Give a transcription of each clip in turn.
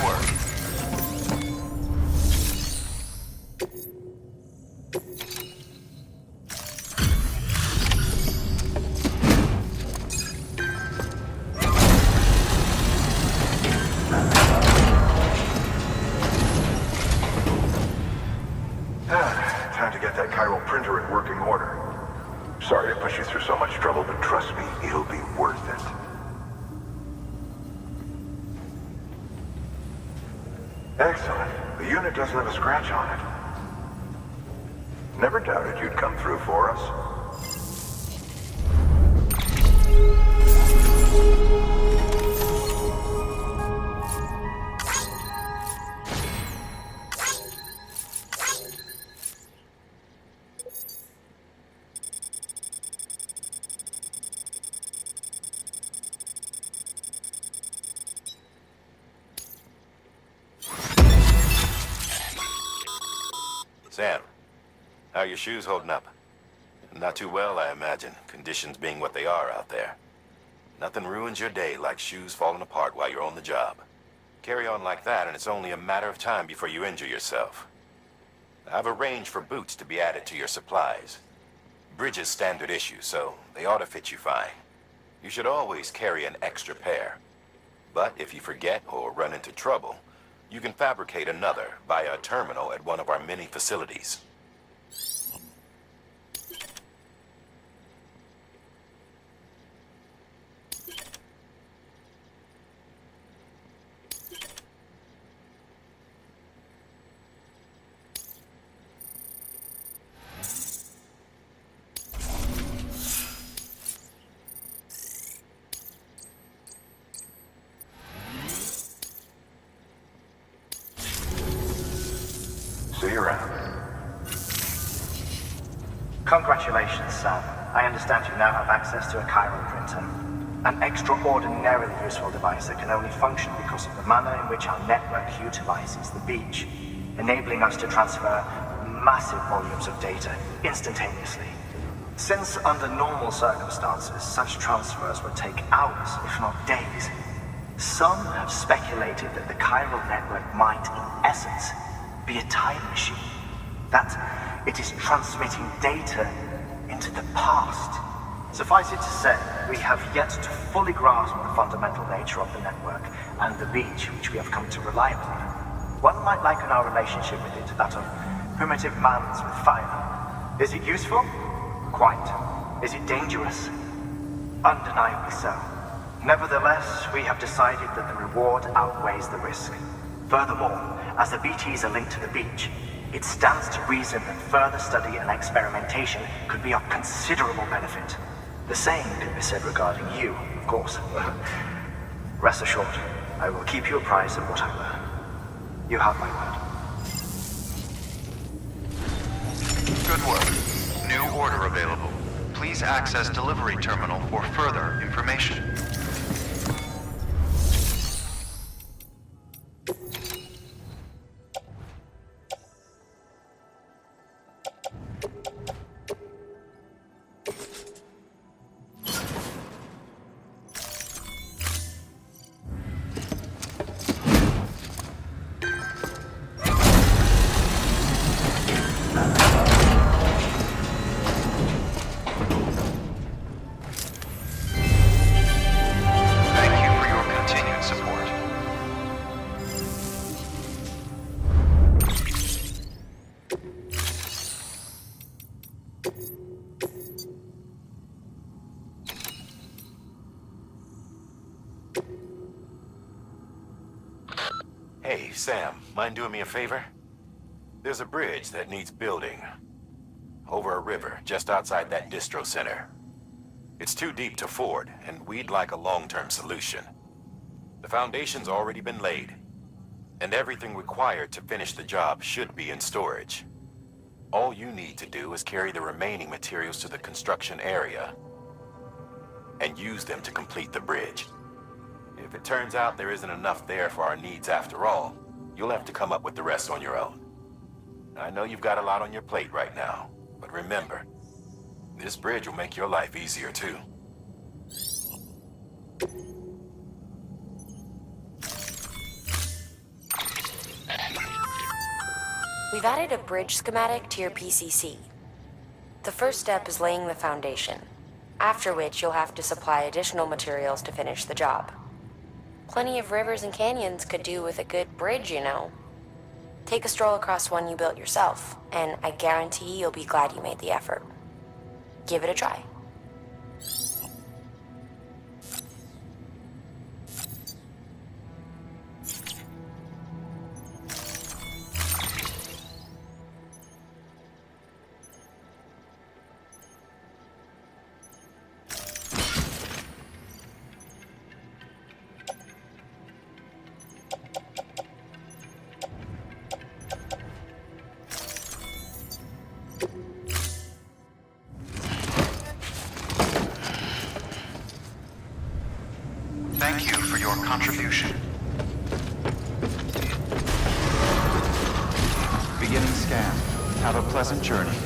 Good work. Time to get that chiral printer in working order. Sorry to push you through so much trouble, but trust me, it'll be worth it. Excellent. The unit doesn't have a scratch on it. Never doubted you'd come through for us. Sam, how are your shoes holding up? Not too well, I imagine, conditions being what they are out there. Nothing ruins your day like shoes falling apart while you're on the job. Carry on like that, and it's only a matter of time before you injure yourself. I've arranged for boots to be added to your supplies. Bridges standard issue, so they ought to fit you fine. You should always carry an extra pair. But if you forget or run into trouble, you can fabricate another via a terminal at one of our many facilities. See you around. Congratulations, Sam. I understand you now have access to a chiral printer. An extraordinarily useful device that can only function because of the manner in which our network utilizes the beach, enabling us to transfer massive volumes of data instantaneously. Since under normal circumstances, such transfers would take hours, if not days, some have speculated that the chiral network might, in essence, be a time machine. That it is transmitting data into the past. Suffice it to say, we have yet to fully grasp the fundamental nature of the network and the beach which we have come to rely upon. One might liken our relationship with it to that of primitive mans with fire. Is it useful? Quite. Is it dangerous? Undeniably so. Nevertheless, we have decided that the reward outweighs the risk. Furthermore, as the BTs are linked to the beach, it stands to reason that further study and experimentation could be of considerable benefit. The same could be said regarding you, of course. Rest assured, I will keep you apprised of what I learn. You have my word. Good work. New order available. Please access delivery terminal for further information. Hey, Sam, mind doing me a favor? There's a bridge that needs building. Over a river, just outside that distro center. It's too deep to ford, and we'd like a long-term solution. The foundation's already been laid, and everything required to finish the job should be in storage. All you need to do is carry the remaining materials to the construction area, and use them to complete the bridge. If it turns out there isn't enough there for our needs after all, you'll have to come up with the rest on your own. I know you've got a lot on your plate right now, but remember, this bridge will make your life easier too. We've added a bridge schematic to your PCC. The first step is laying the foundation, after which you'll have to supply additional materials to finish the job. Plenty of rivers and canyons could do with a good bridge, you know. Take a stroll across one you built yourself, and I guarantee you'll be glad you made the effort. Give it a try. Thank you for your contribution. Beginning scan. Have a pleasant journey.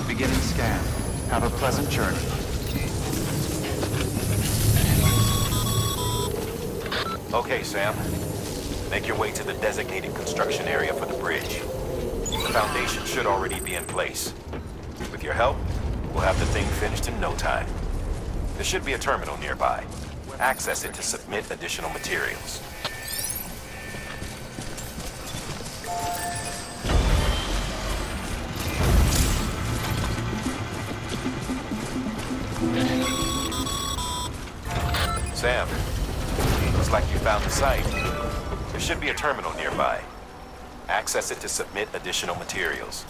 Beginning scan. Have a pleasant journey. Okay, Sam. Make your way to the designated construction area for the bridge. The foundation should already be in place. With your help, we'll have the thing finished in no time. There should be a terminal nearby. Access it to submit additional materials. Sam, looks like you found the site. There should be a terminal nearby. Access it to submit additional materials.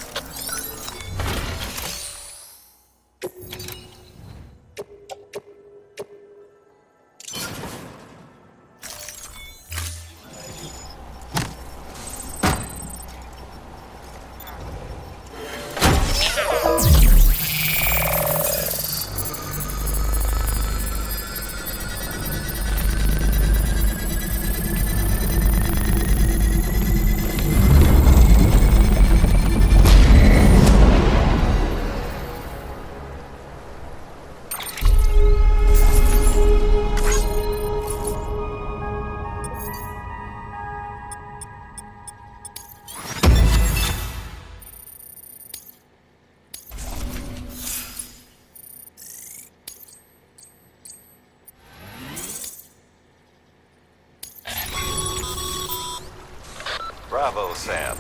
Bravo, Sam.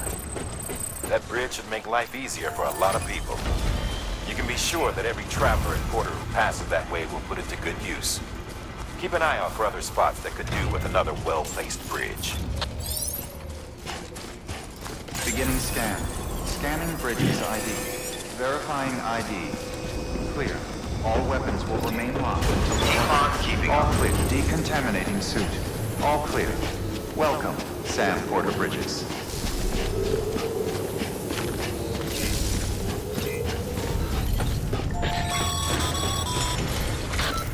That bridge should make life easier for a lot of people. You can be sure that every traveler and porter who passes that way will put it to good use. Keep an eye out for other spots that could do with another well-placed bridge. Beginning scan. Scanning bridge's ID. Verifying ID. Clear. All weapons will remain locked until the Keep on keeping All up. clear. Decontaminating suit. All clear. Welcome, Sam Porter Bridges.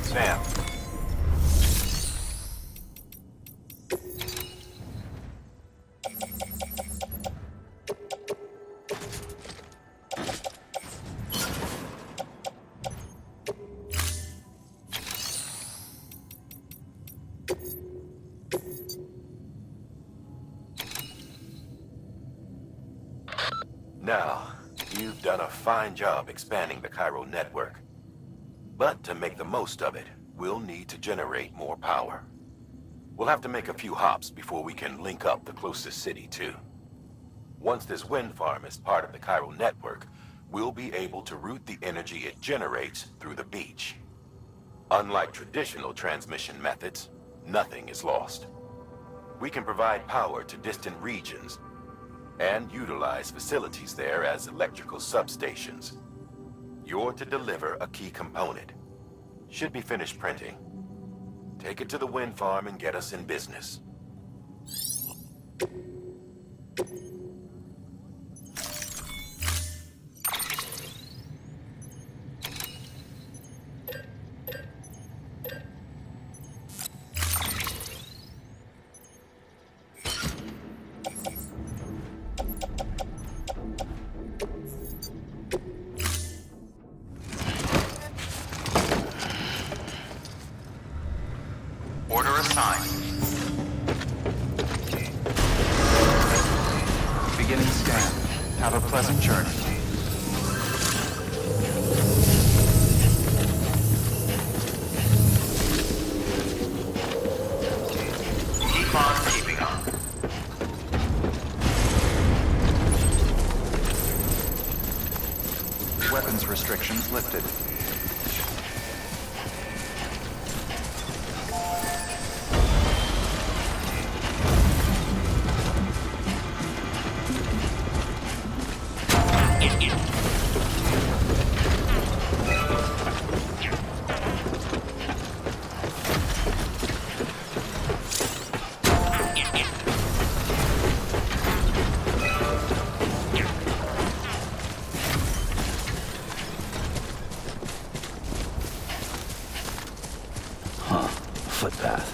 Sam. Now, you've done a fine job expanding the Cairo network. But to make the most of it, we'll need to generate more power. We'll have to make a few hops before we can link up the closest city, too. Once this wind farm is part of the Cairo network, we'll be able to route the energy it generates through the beach. Unlike traditional transmission methods, nothing is lost. We can provide power to distant regions and utilize facilities there as electrical substations. You're to deliver a key component. Should be finished printing. Take it to the wind farm and get us in business. time. Beginning scan. Have a pleasant journey. Keep on keeping on. Weapons restrictions lifted. Footpath.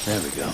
There we go.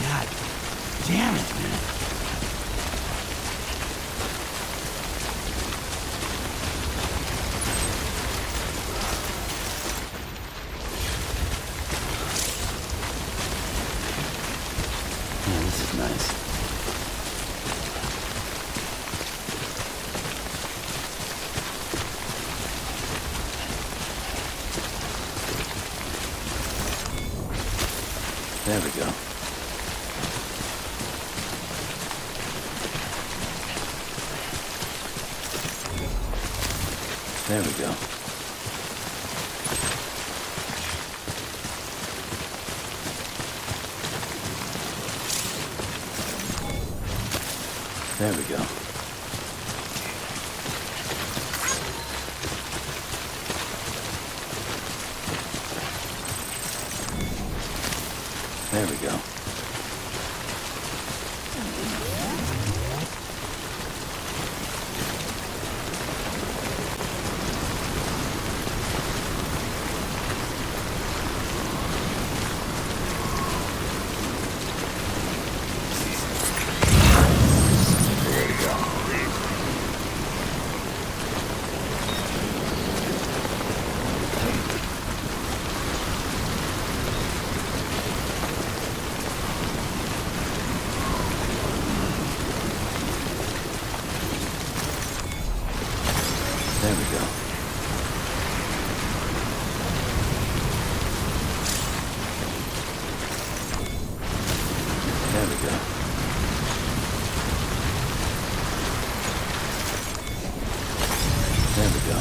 God damn it, man. Man, this is nice. There we go. There we go. There we go. There we go. There we go. There we go. There we go.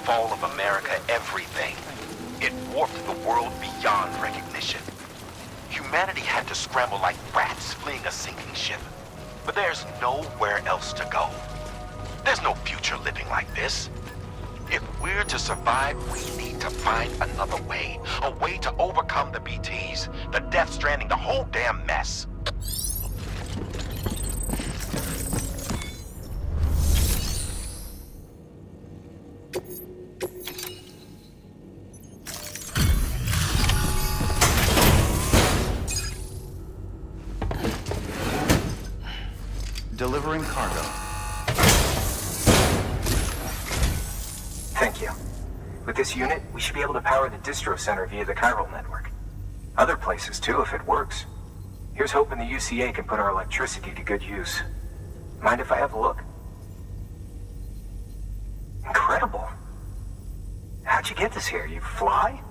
fall of America everything. It warped the world beyond recognition. Humanity had to scramble like rats fleeing a sinking ship. But there's nowhere else to go. There's no future living like this. If we're to survive, we need to find another way. A way to overcome the BTs, the Death Stranding, the whole damn mess. Delivering cargo. Thank you. With this unit, we should be able to power the distro center via the chiral network. Other places too, if it works. Here's hoping the UCA can put our electricity to good use. Mind if I have a look? Incredible. How'd you get this here? You fly?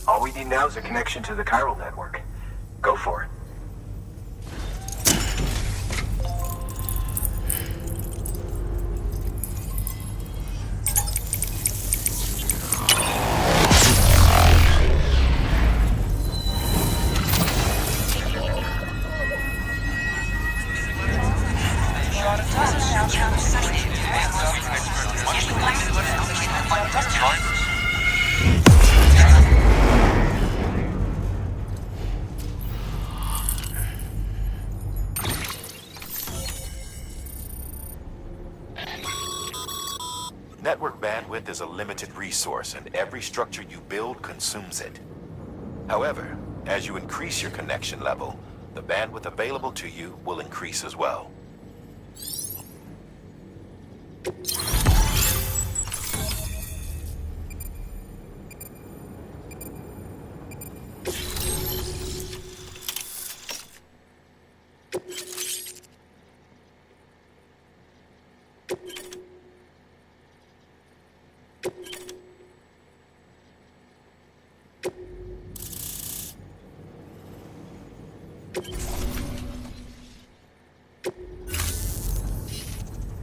All we need now is a connection to the chiral network. Go for it. Network bandwidth is a limited resource, and every structure you build consumes it. However, as you increase your connection level, the bandwidth available to you will increase as well.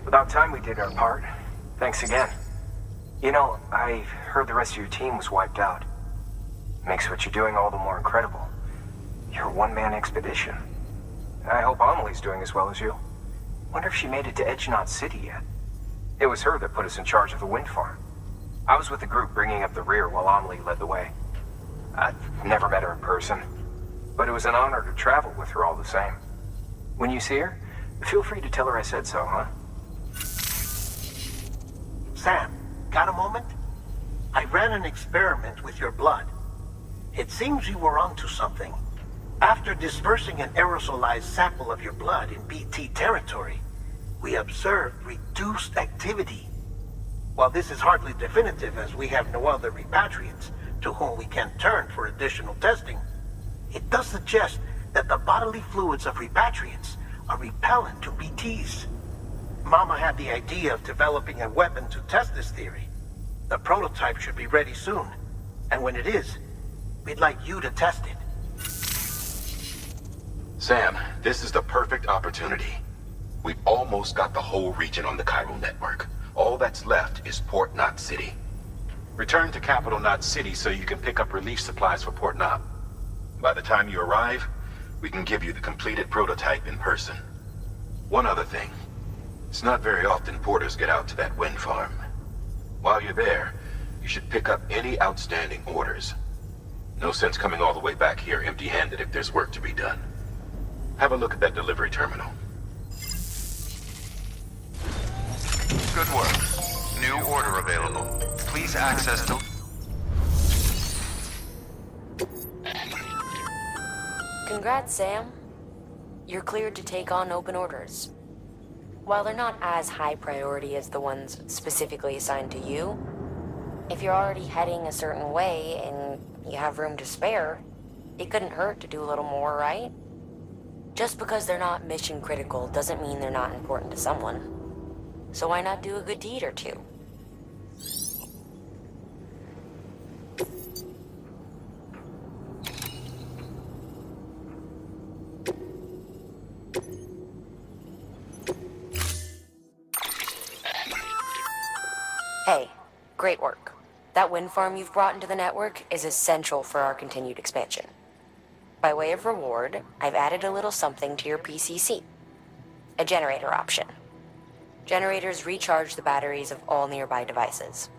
About time we did our part. Thanks again. You know, I heard the rest of your team was wiped out. Makes what you're doing all the more incredible. You're a one-man expedition. I hope Amelie's doing as well as you. Wonder if she made it to Edgenot City yet. It was her that put us in charge of the wind farm. I was with the group bringing up the rear while Amelie led the way. I've never met her in person, but it was an honor to travel with her all the same. When you see her, feel free to tell her I said so, huh? Sam, got a moment? I ran an experiment with your blood. It seems you were onto something. After dispersing an aerosolized sample of your blood in BT territory, we observed reduced activity. While this is hardly definitive, as we have no other repatriates to whom we can turn for additional testing, it does suggest that the bodily fluids of repatriates are repellent to BTs. Mama had the idea of developing a weapon to test this theory. The prototype should be ready soon, and when it is, we'd like you to test it. Sam, this is the perfect opportunity. We've almost got the whole region on the chiral network. All that's left is Port Knot City. Return to Capital Knot City so you can pick up relief supplies for Port Knot. By the time you arrive, we can give you the completed prototype in person. One other thing. It's not very often porters get out to that wind farm. While you're there, you should pick up any outstanding orders. No sense coming all the way back here empty-handed if there's work to be done. Have a look at that delivery terminal. Good work. New order available. Please access to... Congrats, Sam. you're cleared to take on open orders. While they're not as high priority as the ones specifically assigned to you, if you're already heading a certain way and you have room to spare, it couldn't hurt to do a little more, right? Just because they're not mission critical doesn't mean they're not important to someone. So why not do a good deed or two? Hey, great work. That wind farm you've brought into the network is essential for our continued expansion. By way of reward, I've added a little something to your PCC. A generator option. Generators recharge the batteries of all nearby devices.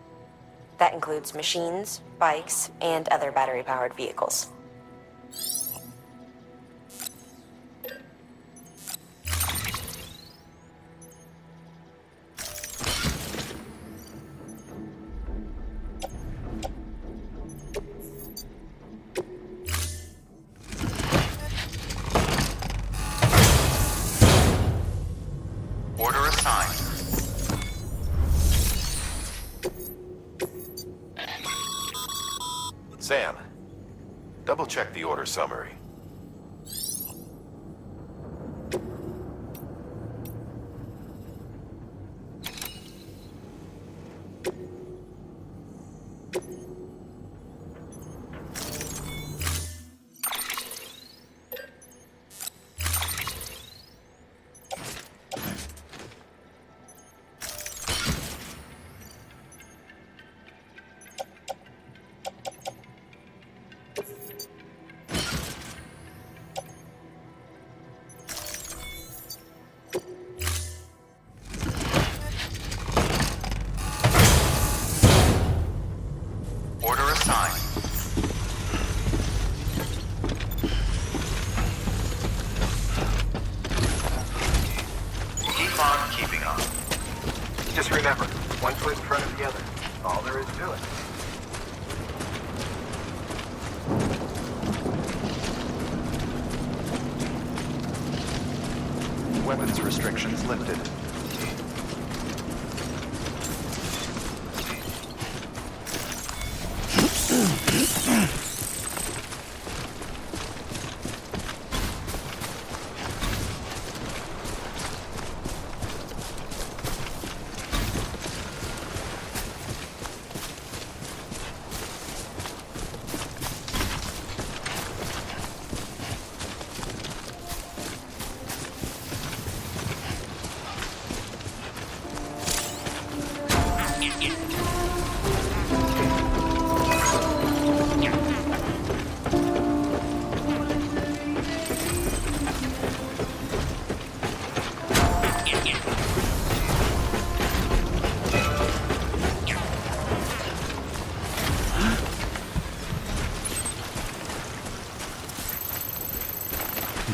That includes machines, bikes, and other battery-powered vehicles. Order assigned. Sam, double-check the order summary. Order assigned. Keep on keeping on. Just remember, one foot in front of the other. All there is to it. Weapons restrictions lifted.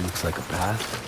Looks like a path.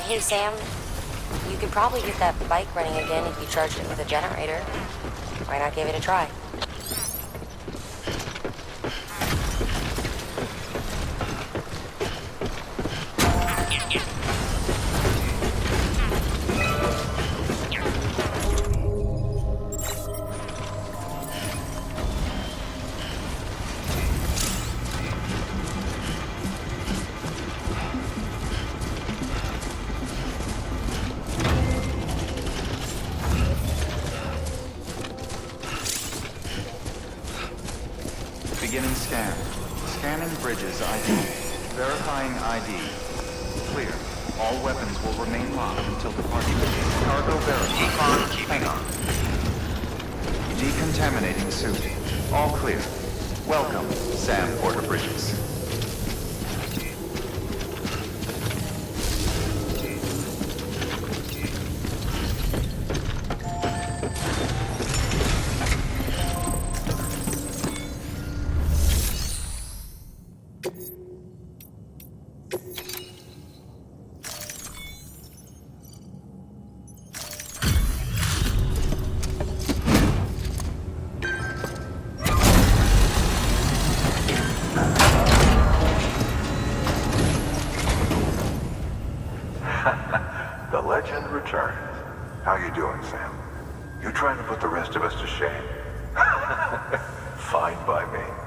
Hey, Sam. You could probably get that bike running again if you charged it with a generator. Why not give it a try? Beginning scan. Scanning bridges ID. Verifying ID. Clear. All weapons will remain locked until departure. Cargo verified. Hang on. Decontaminating suit. All clear. Welcome, Sam Porter Bridges. The legend returns. How you doing, Sam? You trying to put the rest of us to shame? Fine by me.